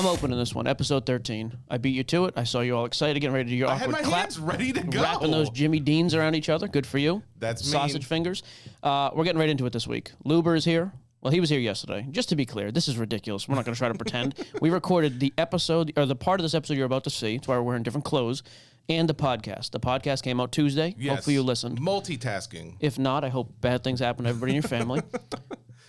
I'm opening this one, episode 13. I beat you to it. I saw you all excited, getting ready to do your awkward clap. I had my hands ready to go. Wrapping those Jimmy Deans around each other. Good for you. That's sausage mean. fingers. We're getting right into it this week. Luber is here. Well, he was here yesterday. Just to be clear, this is ridiculous. We're not going to try to pretend. We recorded the episode, or the part of this episode you're about to see. It's why we're wearing different clothes. And the podcast. The podcast came out Tuesday. Yes. Hopefully you listened. Multitasking. If not, I hope bad things happen to everybody in your family.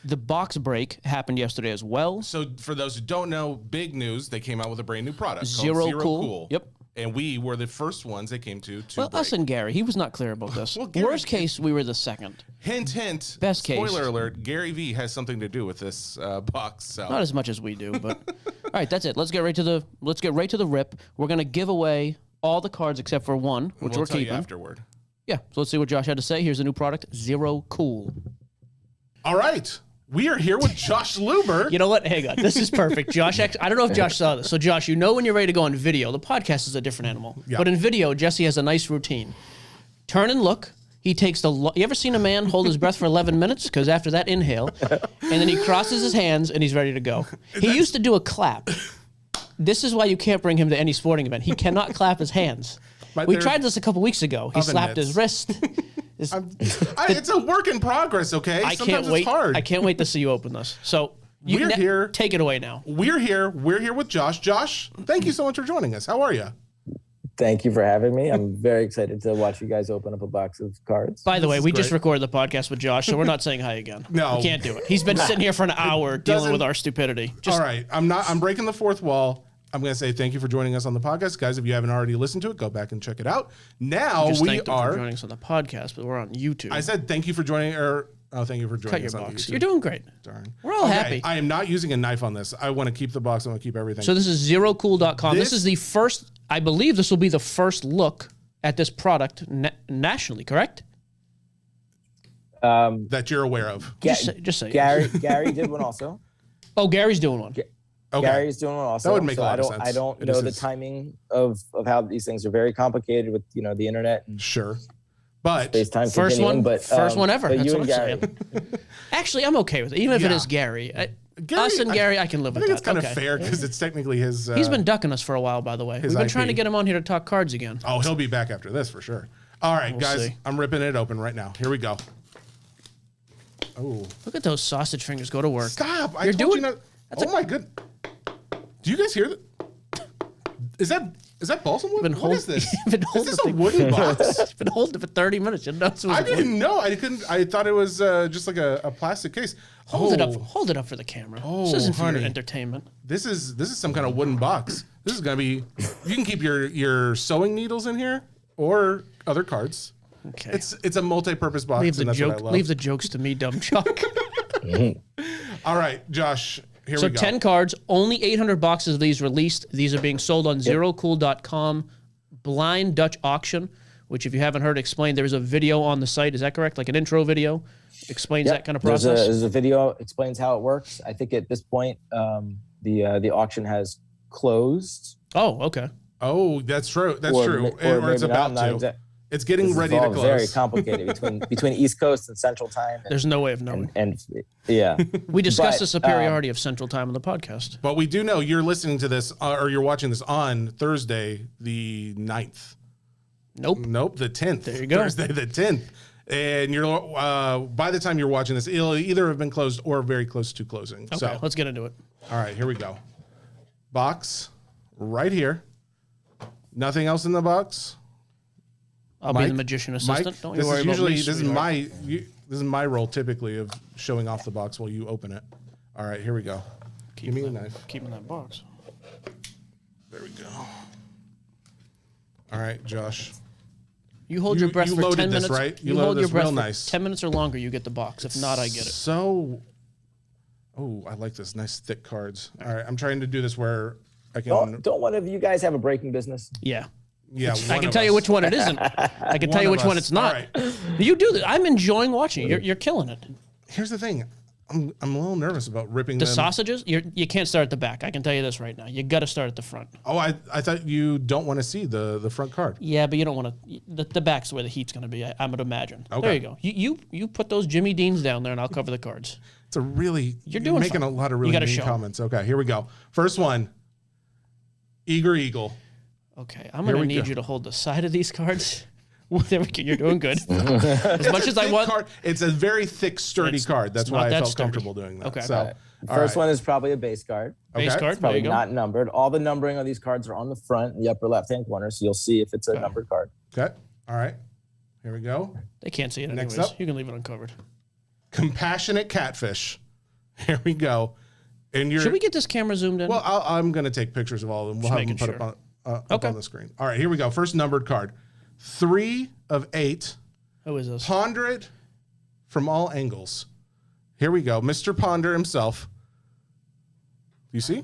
The box break happened yesterday as well. So for those who don't know, big news, they came out with a brand new product called Zerocool. Yep. And we were the first ones they came to Well, break. us and Gary. He was not clear about this. Well, Gary, Worst case, we were the second. Hint, hint. Best case. Spoiler alert, Gary V has something to do with this box. So. Not as much as we do, but all right, that's it. Let's get right to the rip. We're gonna give away all the cards except for one, which we're tell keeping. You afterward. Yeah. So let's see what Josh had to say. Here's a new product, Zerocool. All right. We are here with Josh Luber. You know what? Hang on. This is perfect. Josh, I don't know if Josh saw this. So, Josh, you know when you're ready to go on video, the podcast is a different animal. Yeah. But in video, Jesse has a nice routine. Turn and look. He takes you ever seen a man hold his breath for 11 minutes? Because after that, inhale. And then he crosses his hands and he's ready to go. He used to do a clap. This is why you can't bring him to any sporting event. He cannot clap his hands. We tried this a couple weeks ago. He slapped his wrist. It's a work in progress, okay? Sometimes it's hard. I can't wait to see you open this. So we're here. Take it away now. We're here. We're here with Josh. Josh, thank you so much for joining us. How are you? Thank you for having me. I'm very excited to watch you guys open up a box of cards. By the way, we just recorded the podcast with Josh, so we're not saying hi again. No. We can't do it. He's been sitting here for an hour dealing with our stupidity. All right. I'm breaking the fourth wall. I'm going to say thank you for joining us on the podcast. Guys, if you haven't already listened to it, go back and check it out. Now we are for joining us on the podcast, but we're on YouTube. I said thank you for joining thank you for joining us on box. YouTube. You're doing great. Darn. We're all happy. I am not using a knife on this. I want to keep the box. I want to keep everything. So this is Zerocool.com. This is the first, I believe this will be the first look at this product nationally, correct? That you're aware of. Just say Gary did one also. Oh, Gary's doing one. Okay. Gary's doing one also. That would make a lot of sense. I don't know the timing of how these things are very complicated with the internet. And sure. But space-time first one ever. That's what I'm saying. Actually, I'm okay with it. Even if it is Gary. Us and Gary, I can live with that. I think it's kind of fair because it's technically his... He's been ducking us for a while, by the way. We've been trying to get him on here to talk cards again. Oh, he'll be back after this for sure. All right, guys. I'm ripping it open right now. Here we go. Oh. Look at those sausage fingers go to work. Stop. I told you not... Oh, my goodness. Do you guys hear that? Is that balsam wood? What is this? Is this a wooden box? It's been holding it for 30 minutes. You know, I didn't know. I thought it was just like a plastic case. Hold it up for the camera. This isn't for your entertainment. This is some kind of wooden box. This is gonna be. You can keep your sewing needles in here or other cards. Okay. It's a multi-purpose box. Leave the jokes to me, dumb Chuck. All right, Josh. Here we go. 10 cards, only 800 boxes of these released. These are being sold on Zerocool.com, blind Dutch auction, which if you haven't heard explained, there's a video on the site. Is that correct? Like an intro video? Explains that kind of process? There's a video, explains how it works. I think at this point, the auction has closed. Oh, okay. Oh, that's true. That's true. Or it's about to. It's getting ready to close. Very complicated between East Coast and Central Time. There's no way of knowing. And yeah, we discussed the superiority of Central Time on the podcast. But we do know you're listening to this or you're watching this on Thursday the 9th. Nope, the 10th. There you go. Thursday the 10th. And you're by the time you're watching this, it'll either have been closed or very close to closing. Okay, so let's get into it. All right, here we go. Box right here. Nothing else in the box. I'll be the magician assistant. Don't you worry about me. This is my role typically of showing off the box while you open it. All right, here we go. Give me a knife. Keeping that box. There we go. All right, Josh. You hold your breath for 10 minutes. Right? You hold your breath for 10 minutes or longer, you get the box. If not, I get it. So, I like this. Nice thick cards. All right, I'm trying to do this where I can... Don't one of you guys have a breaking business? Yeah. Yeah, I can tell you which one it isn't. I can tell you which one it's not. Right. You do that. I'm enjoying watching you. You're killing it. Here's the thing. I'm a little nervous about ripping the sausages. You can't start at the back. I can tell you this right now. You got to start at the front. Oh, I thought you don't want to see the front card. Yeah, but you don't want to. The back's where the heat's going to be. I would imagine. Okay. There you go. You put those Jimmy Deans down there, and I'll cover the cards. It's a really you're making a lot of really mean comments. Okay, here we go. First one. Eager Eagle. Okay, I'm going to need you to hold the side of these cards. There we go. You're doing good. As much as I want. Card. It's a very thick, sturdy card. That's why I felt comfortable doing that. Okay. So, First one is probably a base card. Base card. It's probably not numbered. All the numbering of these cards are on the front, in the upper left-hand corner, so you'll see if it's a numbered card. Okay. All right. Here we go. They can't see it anyways. Next up. You can leave it uncovered. Compassionate Catfish. Here we go. And Should we get this camera zoomed in? Well, I'm going to take pictures of all of them. We'll have them put up on the screen. All right, here we go. First numbered card. 3 of 8. Who is this? Ponder it from all angles. Here we go. Mr. Ponder himself. You see?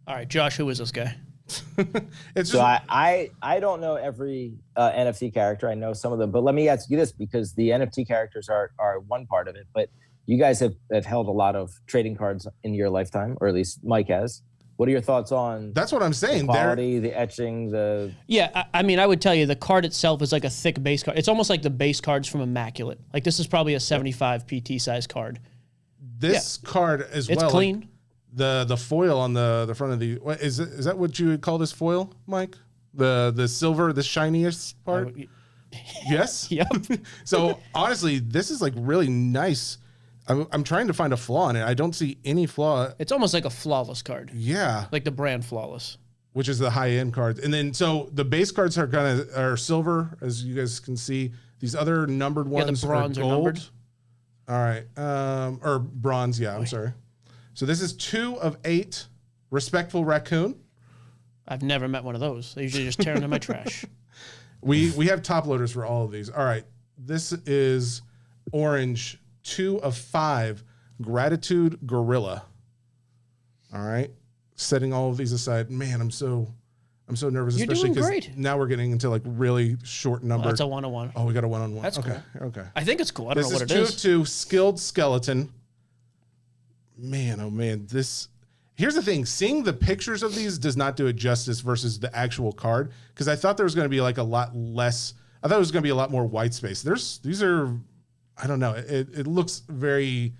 All right, Josh, who is this guy? It's so I don't know every NFT character. I know some of them, but let me ask you this, because the NFT characters are one part of it, but you guys have held a lot of trading cards in your lifetime, or at least Mike has. What are your thoughts on? That's what I'm saying. The quality, the etching, the. Yeah, I mean, I would tell you the card itself is like a thick base card. It's almost like the base cards from Immaculate. Like this is probably a 75 PT size card. This card as well. It's clean. Like the foil on the front of the is that what you would call this foil, Mike? The silver, the shiniest part. Yes. Yep. So honestly, this is like really nice. I'm trying to find a flaw in it. I don't see any flaw. It's almost like a flawless card. Yeah. Like the brand Flawless. Which is the high end cards. And then so the base cards are silver, as you guys can see. These other numbered ones the bronze are gold. numbered. All right. Or bronze, yeah, I'm sorry. So this is 2 of 8 Respectful Raccoon. I've never met one of those. They usually just tear into my trash. We have top loaders for all of these. All right. This is orange 2 of 5 Gratitude Gorilla. All right. Setting all of these aside. Man, I'm so nervous, You're especially doing because great. now we're getting into like really short numbered. That's a 1-on-1. Oh, we got a 1-on-1. That's okay. cool. Okay. I think it's cool. I don't know what it is. is. 2 of 2 Skilled Skeleton. Man, oh man, here's the thing. Seeing the pictures of these does not do it justice versus the actual card, because I thought there was going to be like a lot less. I thought it was going to be a lot more white space. These are, I don't know. It looks very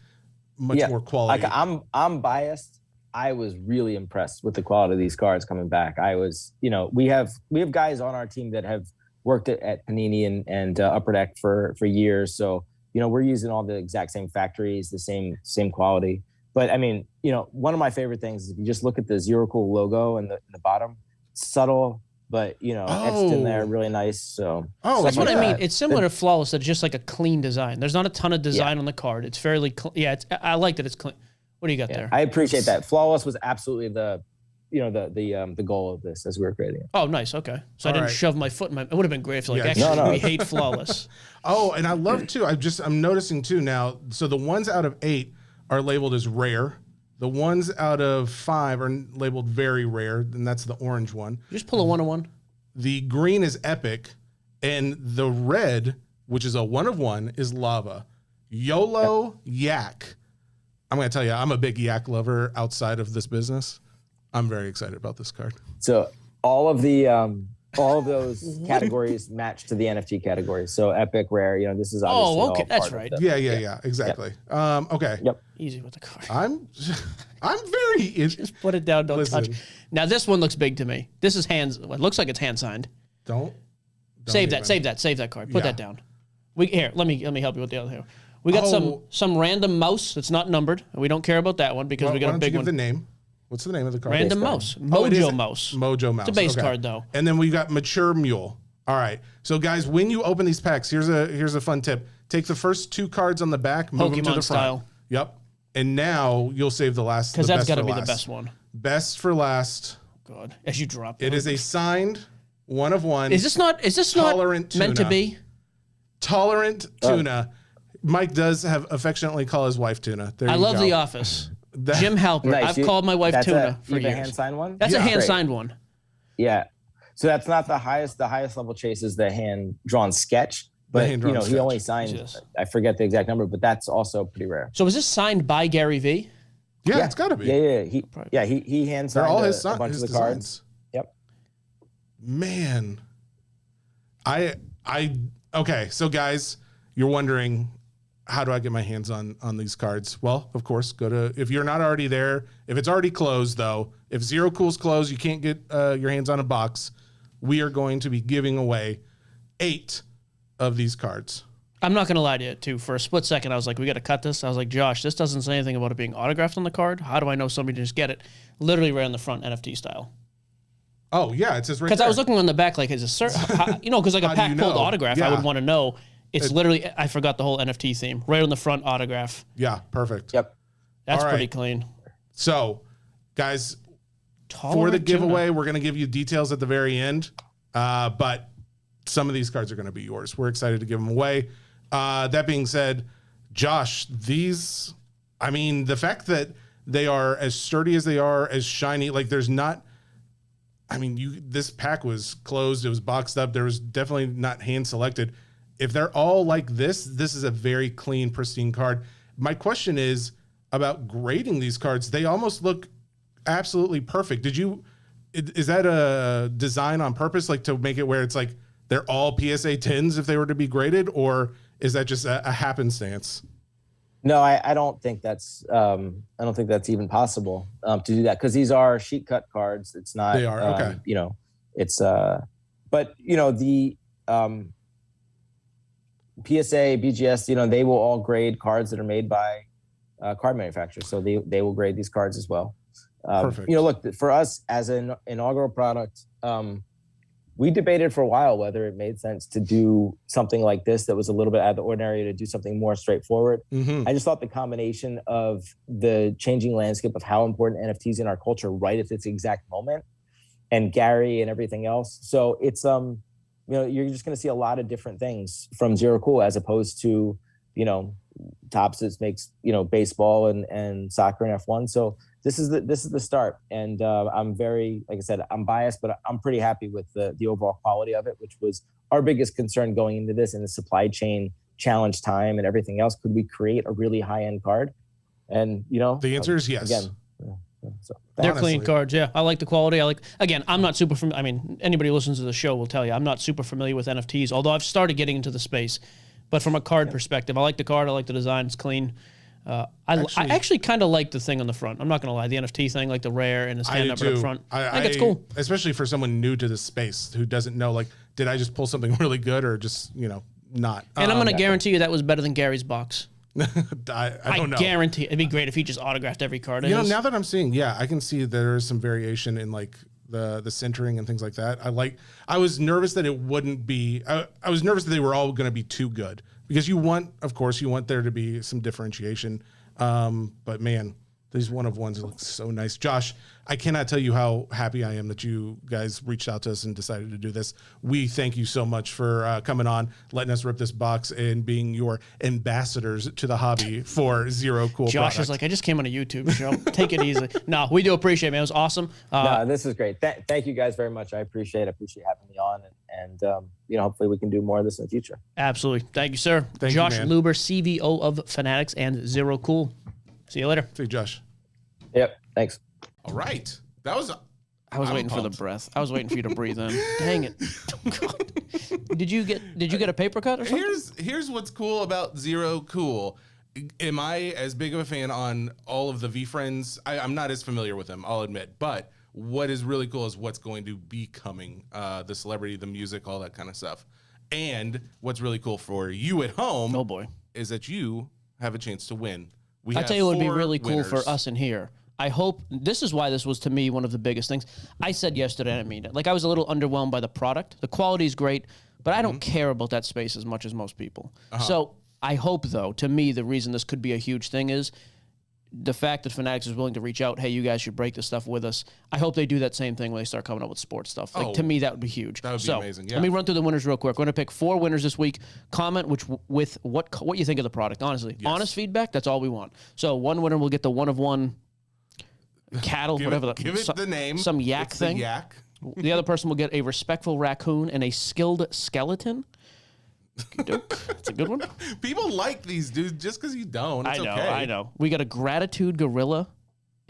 much more quality. Like I'm biased. I was really impressed with the quality of these cards coming back. I was, we have guys on our team that have worked at Panini and Upper Deck for years. So, we're using all the exact same factories, the same quality. But I mean, one of my favorite things is if you just look at the Zerocool logo in the bottom, subtle, but etched in there, really nice. So that's what I mean. It's similar to Flawless. It's just like a clean design. There's not a ton of design on the card. It's fairly clean. Yeah, I like that it's clean. What do you got there? I appreciate that. Flawless was absolutely the goal of this as we were creating it. Oh, nice. Okay, so I didn't shove my foot in my. It would have been great if we hate Flawless. Oh, and I love too. I'm noticing too now. So the ones out of 8 are labeled as rare. The ones out of 5 are labeled very rare, and that's the orange one. Just pull a 1-on-1. The green is epic, and the red, which is a 1 of 1, is lava. YOLO Yak. I'm going to tell you, I'm a big yak lover outside of this business. I'm very excited about this card. So all of those categories match to the NFT categories. So epic, rare, this is obviously okay, all that's part right. of Yeah, exactly. Yep. Okay. Yep. Easy with the card. I'm very Just put it down. Don't touch. Now this one looks big to me. This is hands. It looks like it's hand signed. Don't save that card. Put that down. Let me help you with the other here. We got some random mouse that's not numbered, and we don't care about that one because we got a big one. The name. What's the name of the card? Random mouse. Mojo mouse. Mojo mouse. It's a base card though. And then we got Mature Mule. All right. So guys, when you open these packs, here's a fun tip. Take the first 2 cards on the back, move them to the front. Style. Yep. And now you'll save the last. Because that's got to be the best one. Best for last. God, as you drop it is a signed 1 of 1. Is this not tolerant meant to be? Tolerant tuna. Mike does have affectionately call his wife Tuna. There I you love go. The Office. Jim Halpert. Nice. I've called my wife Tuna for years. That's a hand-signed one? That's a hand-signed one. Yeah. So that's not the highest. The highest level chase is the hand-drawn sketch. But, he only signed, I forget the exact number, but that's also pretty rare. So is this signed by Gary V? Yeah, it's got to be. Yeah. He hand-signed all a bunch of the cards. Yep. Man. Okay, so guys, you're wondering, how do I get my hands on these cards? Well, of course, go to, if you're not already there, if it's already closed though, if Zerocool's closed, you can't get your hands on a box. We are going to be giving away 8 of these cards. I'm not going to lie to you, too. For a split second, I was like, we got to cut this. I was like, Josh, this doesn't say anything about it being autographed on the card. How do I know somebody just get it? Literally right on the front, NFT style. Oh, yeah, it says right there. Because I was looking on the back, like, is a because like a pack pulled autograph, I would want to know. It's literally, I forgot the whole NFT theme. Right on the front, autograph. Yeah, perfect. Yep. That's pretty clean. So, guys, for the giveaway, we're going to give you details at the very end. But some of these cards are going to be yours. We're excited to give them away. That being said, Josh, these, I mean, the fact that they are as sturdy as they are, as shiny, like there's not, I mean, this pack was closed. It was boxed up. There was definitely not hand selected. If they're all like this is a very clean, pristine card. My question is about grading these cards. They almost look absolutely perfect. Is that a design on purpose, like to make it where it's like they're all PSA 10s if they were to be graded, or is that just a happenstance? No, I don't think that's even possible to do that, because these are sheet cut cards. It's not. They are okay. It's but the PSA, BGS, they will all grade cards that are made by card manufacturers, so they will grade these cards as well. Perfect. Look, for us as an inaugural product, we debated for a while whether it made sense to do something like this that was a little bit out of the ordinary, to do something more straightforward. Mm-hmm. I just thought the combination of the changing landscape of how important NFTs in our culture right at this exact moment, and Gary and everything else. So it's you're just going to see a lot of different things from Zerocool, as opposed to Topps that makes baseball and soccer and F1. So this is the start, and I'm very, like I said, I'm biased, but I'm pretty happy with the overall quality of it, which was our biggest concern going into this, in the supply chain challenge time and everything else. Could we create a really high end card? And the answer is yes. Again, so they're clean cards. Yeah, I like the quality. Again, I'm not super familiar. I mean, anybody who listens to the show will tell you I'm not super familiar with NFTs, although I've started getting into the space. But from a card perspective, I like the card. I like the design. It's clean. I actually kind of like the thing on the front. I'm not going to lie. The NFT thing, like the rare and the stand up at the front. I think it's cool. Especially for someone new to the space who doesn't know, like, did I just pull something really good or just, not? And I'm going to guarantee you that was better than Gary's box. I don't know. I guarantee it'd be great if he just autographed every card. Now that I'm seeing, I can see there is some variation in like the centering and things like that. I was nervous that it wouldn't be. I was nervous that they were all going to be too good, because you want there to be some differentiation. But man, these one of ones look so nice. Josh, I cannot tell you how happy I am that you guys reached out to us and decided to do this. We thank you so much for coming on, letting us rip this box, and being your ambassadors to the hobby for Zerocool. Josh is like, I just came on a YouTube show. Take it easy. No, we do appreciate it, man. It was awesome. No, this is great. Thank you guys very much. I appreciate having me on, and hopefully we can do more of this in the future. Absolutely. Thank you, sir. Josh Luber, CVO of Fanatics and Zerocool. See you later. See you, Josh. Yep. Thanks. All right. That was. I was waiting for the breath. I was waiting for you to breathe in. Dang it. Did you get a paper cut or something? Here's what's cool about Zerocool. Am I as big of a fan on all of the VeeFriends? I'm not as familiar with them, I'll admit. But what is really cool is what's going to be coming. The celebrity, the music, all that kind of stuff. And what's really cool for you at home, oh boy, is that you have a chance to win. I'll tell you what would be really cool for us in here. I hope this is why this was, to me, one of the biggest things. I said yesterday, and I mean it. Like, I was a little underwhelmed by the product. The quality is great, but I don't care about that space as much as most people. So I hope, though, to me, the reason this could be a huge thing is the fact that Fanatics is willing to reach out. Hey, you guys should break this stuff with us. I hope they do that same thing when they start coming up with sports stuff. Like, to me, that would be huge. That would be amazing. Yeah. Let me run through the winners real quick. We're going to pick 4 winners this week. Comment with what you think of the product. Honestly, honest feedback. That's all we want. So one winner will get the one of one cattle, give it the name. Some yak thing. The yak. The other person will get a respectful raccoon and a skilled skeleton. That's a good one. People like these dudes just because you don't. It's I know. We got a gratitude gorilla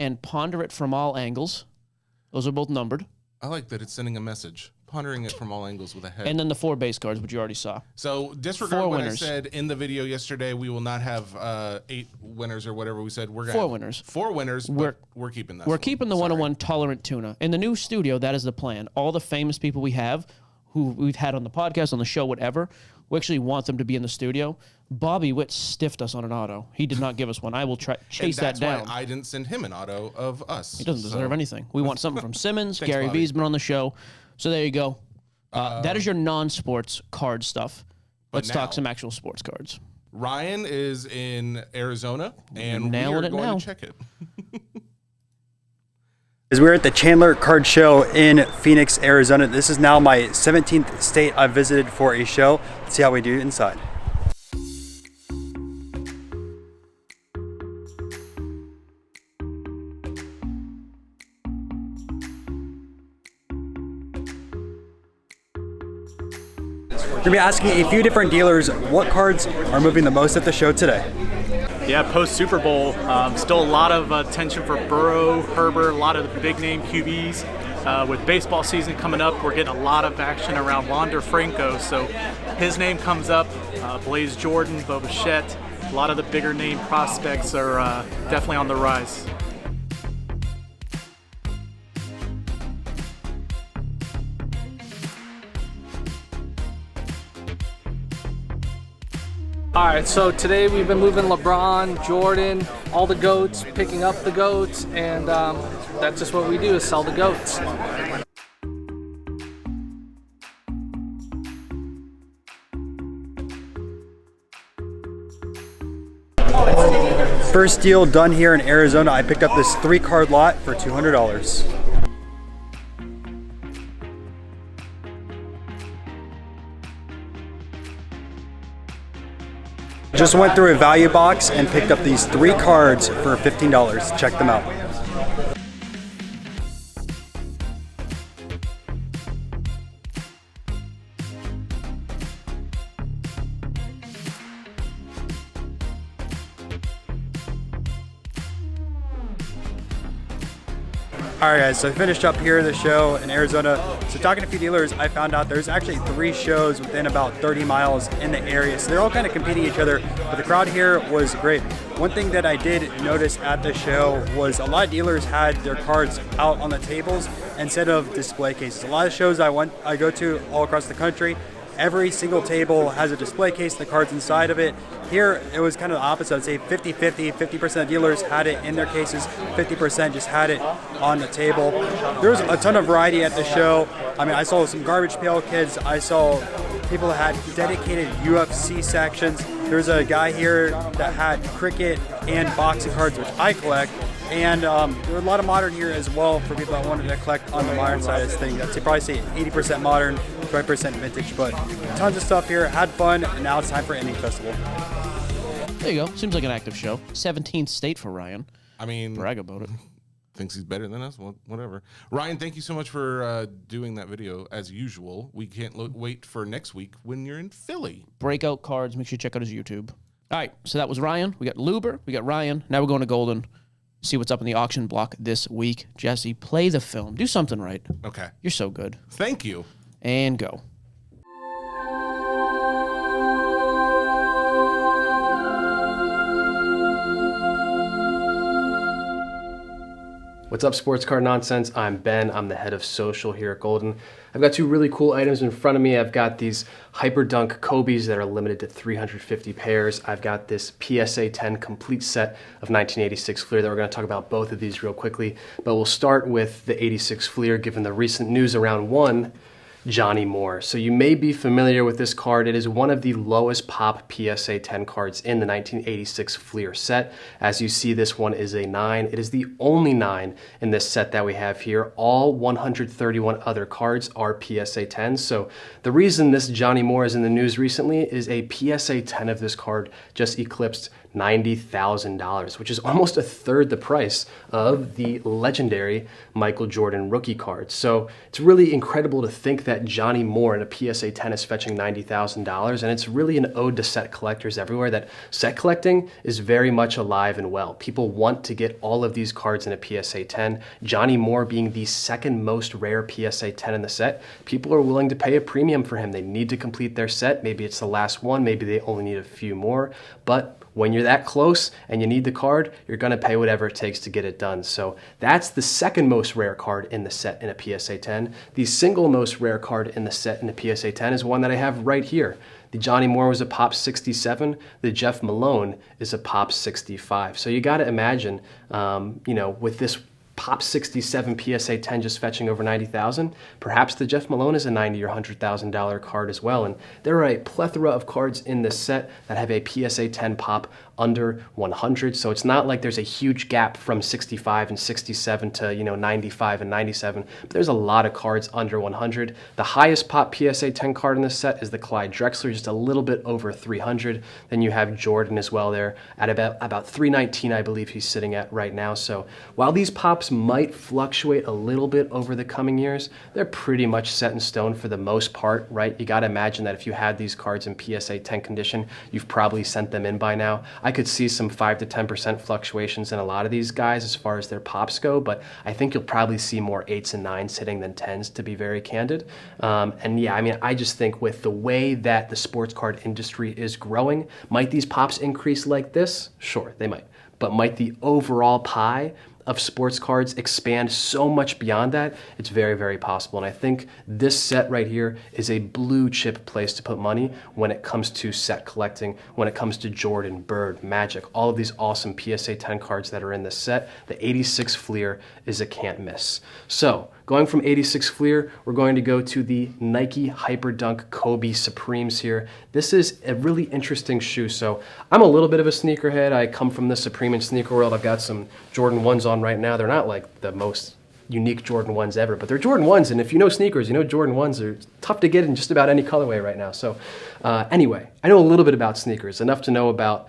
and ponder it from all angles. Those are both numbered. I like that it's sending a message. pondering it from all angles with a head. And then the 4 base cards, which you already saw. So disregard what winners. I said in the video yesterday. We will not have 8 winners or whatever we said. We're gonna 4 have winners. 4 winners. But we're keeping that. We're keeping the 101 tolerant tuna. In the new studio, that is the plan. All the famous people we have, who we've had on the podcast, on the show, whatever, we actually want them to be in the studio. Bobby Witt stiffed us on an auto. He did not give us one. I will chase that down. That's why I didn't send him an auto of us. He doesn't deserve anything. We want something from Simmons. Thanks, Gary Bobby. V's been on the show. So there you go. That is your non-sports card stuff. Let's talk some actual sports cards. Ryan is in Arizona, and we Nailing are it going now. to check it. As we're at the Chandler Card Show in Phoenix, Arizona. This is now my 17th state I've visited for a show. Let's see how we do inside. We're going to be asking a few different dealers what cards are moving the most at the show today. Yeah, post Super Bowl, still a lot of attention for Burrow, Herbert, a lot of the big name QBs. With baseball season coming up, we're getting a lot of action around Wander Franco, so his name comes up. Blaze Jordan, Bo Bichette, a lot of the bigger name prospects are definitely on the rise. All right, so today we've been moving LeBron, Jordan, all the GOATs, picking up the GOATs, and that's just what we do, is sell the GOATs. First deal done here in Arizona. I picked up this 3-card lot for $200. Just went through a value box and picked up these 3 cards for $15. Check them out. All right, guys, so I finished up here at the show in Arizona. So talking to a few dealers, I found out there's actually 3 shows within about 30 miles in the area. So they're all kind of competing each other, but the crowd here was great. One thing that I did notice at the show was a lot of dealers had their cards out on the tables instead of display cases. A lot of shows I go to all across the country, every single table has a display case, the cards inside of it. Here, it was kind of the opposite. I'd say 50-50, 50% of dealers had it in their cases, 50% just had it on the table. There was a ton of variety at the show. I mean, I saw some garbage pail kids. I saw people that had dedicated UFC sections. There's a guy here that had cricket and boxing cards, which I collect. And there were a lot of modern here as well for people that wanted to collect on the modern side of this thing. I'd probably say 80% modern, 20% vintage, but tons of stuff here. Had fun, and now it's time for Ending Festival. There you go. Seems like an active show. 17th state for Ryan. I mean, Brag about it. thinks he's better than us. Well, whatever. Ryan, thank you so much for doing that video as usual. We can't wait for next week when you're in Philly. Breakout cards. Make sure you check out his YouTube. All right, so that was Ryan. We got Luber. We got Ryan. Now we're going to Goldin. See what's up in the auction block this week. Jesse, play the film. Do something right. Okay. You're so good. Thank you. And go. What's up, Sports Card Nonsense? I'm Ben. I'm the head of social here at Goldin. I've got 2 really cool items in front of me. I've got these Hyper Dunk Kobe's that are limited to 350 pairs. I've got this PSA 10 complete set of 1986 Fleer that we're going to talk about both of these real quickly. But we'll start with the 86 Fleer, given the recent news around one, Johnny Moore. So you may be familiar with this card. It is one of the lowest pop PSA 10 cards in the 1986 Fleer set. As you see, this one is a 9. It is the only 9 in this set that we have here. All 131 other cards are PSA 10s. So the reason this Johnny Moore is in the news recently is a PSA 10 of this card just eclipsed $90,000, which is almost a third the price of the legendary Michael Jordan rookie card. So it's really incredible to think that that Johnny Moore in a PSA 10 is fetching $90,000, and it's really an ode to set collectors everywhere that set collecting is very much alive and well. People want to get all of these cards in a PSA 10. Johnny Moore being the second most rare PSA 10 in the set, people are willing to pay a premium for him. They need to complete their set. Maybe it's the last one, maybe they only need a few more, but when you're that close and you need the card, you're going to pay whatever it takes to get it done. So that's the second most rare card in the set in a PSA 10. The single most rare card in the set in a PSA 10 is one that I have right here. The Johnny Moore was a pop 67. The Jeff Malone is a pop 65. So you got to imagine, with this pop 67 PSA 10 just fetching over 90,000, perhaps the Jeff Malone is a $90,000 or $100,000 card as well. And there are a plethora of cards in this set that have a PSA 10 pop under 100. So it's not like there's a huge gap from 65 and 67 to 95 and 97. But there's a lot of cards under 100. The highest pop PSA 10 card in this set is the Clyde Drexler, just a little bit over 300. Then you have Jordan as well there at about 319, I believe he's sitting at right now. So while these pops might fluctuate a little bit over the coming years, they're pretty much set in stone for the most part, right? You got to imagine that if you had these cards in PSA 10 condition, you've probably sent them in by now. I could see some 5 to 10% fluctuations in a lot of these guys as far as their pops go, but I think you'll probably see more 8s and 9s hitting than 10s, to be very candid. I just think with the way that the sports card industry is growing, might these pops increase like this? Sure, they might. But might the overall pie of sports cards expand so much beyond that? It's very, very possible. And I think this set right here is a blue chip place to put money when it comes to set collecting, when it comes to Jordan, Bird, Magic, all of these awesome PSA 10 cards that are in this set. The 86 Fleer is a can't miss. So going from 86 Fleer, we're going to go to the Nike Hyperdunk Kobe Supremes here. This is a really interesting shoe. So I'm a little bit of a sneakerhead. I come from the Supreme and sneaker world. I've got some Jordan 1s on right now. They're not like the most unique Jordan 1s ever, but they're Jordan 1s, and if you know sneakers, you know Jordan 1s are tough to get in just about any colorway right now. So anyway, I know a little bit about sneakers, enough to know about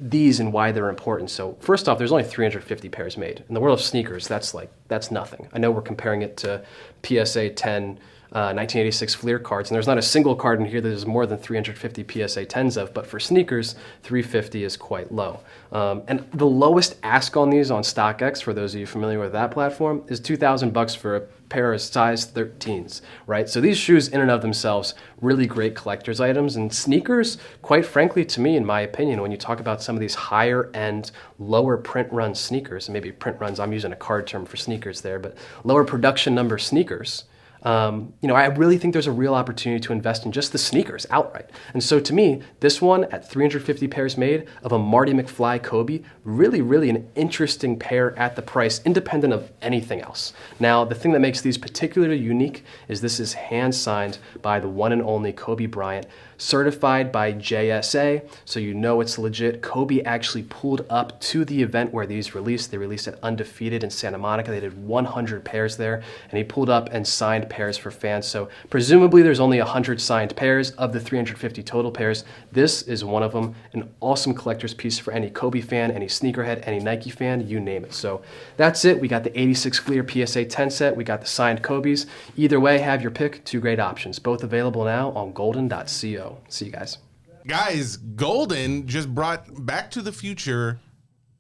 these and why they're important. So first off, there's only 350 pairs made. In the world of sneakers, that's nothing. I know we're comparing it to PSA 10 1986 Fleer cards, and there's not a single card in here that there's more than 350 PSA 10s of, but for sneakers, 350 is quite low. And the lowest ask on these on StockX, for those of you familiar with that platform, is $2,000 for a pair of size 13s, right? So these shoes in and of themselves, really great collector's items. And sneakers, quite frankly, to me, in my opinion, when you talk about some of these higher end, lower print run sneakers, and maybe print runs, I'm using a card term for sneakers there, but lower production number sneakers, I really think there's a real opportunity to invest in just the sneakers outright. And so to me, this one at 350 pairs made of a Marty McFly Kobe, really, really an interesting pair at the price, independent of anything else. Now, the thing that makes these particularly unique is this is hand signed by the one and only Kobe Bryant, certified by JSA, so you know it's legit. Kobe actually pulled up to the event where these released. They released at Undefeated in Santa Monica. They did 100 pairs there, and he pulled up and signed pairs for fans. So presumably there's only 100 signed pairs of the 350 total pairs. This is one of them, an awesome collector's piece for any Kobe fan, any sneakerhead, any Nike fan, you name it. So that's it. We got the 86 Fleer PSA 10 set. We got the signed Kobe's. Either way, have your pick. Two great options, both available now on Goldin.co. See you guys. Guys, Goldin just brought Back to the Future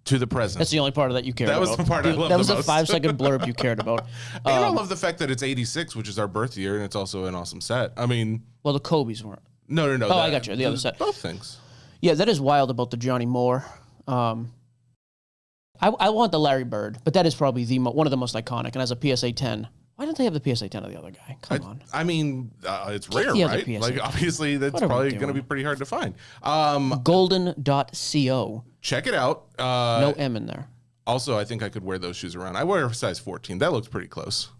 to the present. That's the only part of that you cared about. That was the part I loved That was the a most. 5-second blurb you cared about. And I love the fact that it's 86, which is our birth year, and it's also an awesome set. I mean... Well, the Kobe's weren't. No. Oh, I got you. The other set. Both things. Yeah, that is wild about the Johnny Moore. I want the Larry Bird, but that is probably one of the most iconic. And as a PSA 10... Why don't they have the PSA 10 of the other guy? Come on. I mean, it's rare, the other right? PSA Like, 10. obviously, that's What are we probably going to doing? be pretty hard to find. Goldin.co. Check it out. No M in there. Also, I think I could wear those shoes around. I wear a size 14. That looks pretty close.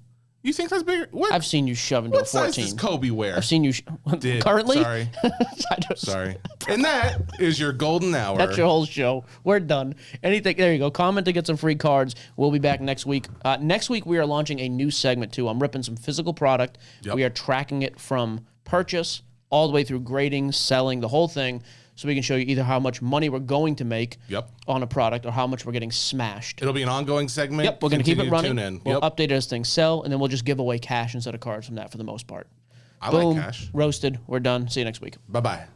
You think that's bigger? What? I've seen you shove into a What size 14. does Kobe wear? I've seen you currently. Sorry. I don't- Sorry. And that is your golden hour. That's your whole show. We're done. Anything? There you go. Comment to get some free cards. We'll be back next week. Next week we are launching a new segment too. I'm ripping some physical product. Yep. We are tracking it from purchase all the way through grading, selling, the whole thing, so we can show you either how much money we're going to make on a product or how much we're getting smashed. It'll be an ongoing segment. Yep, we're going to keep it running. Tune in. We'll update it as things sell, and then we'll just give away cash instead of cards from that for the most part. I Boom. like cash. Roasted. We're done. See you next week. Bye-bye.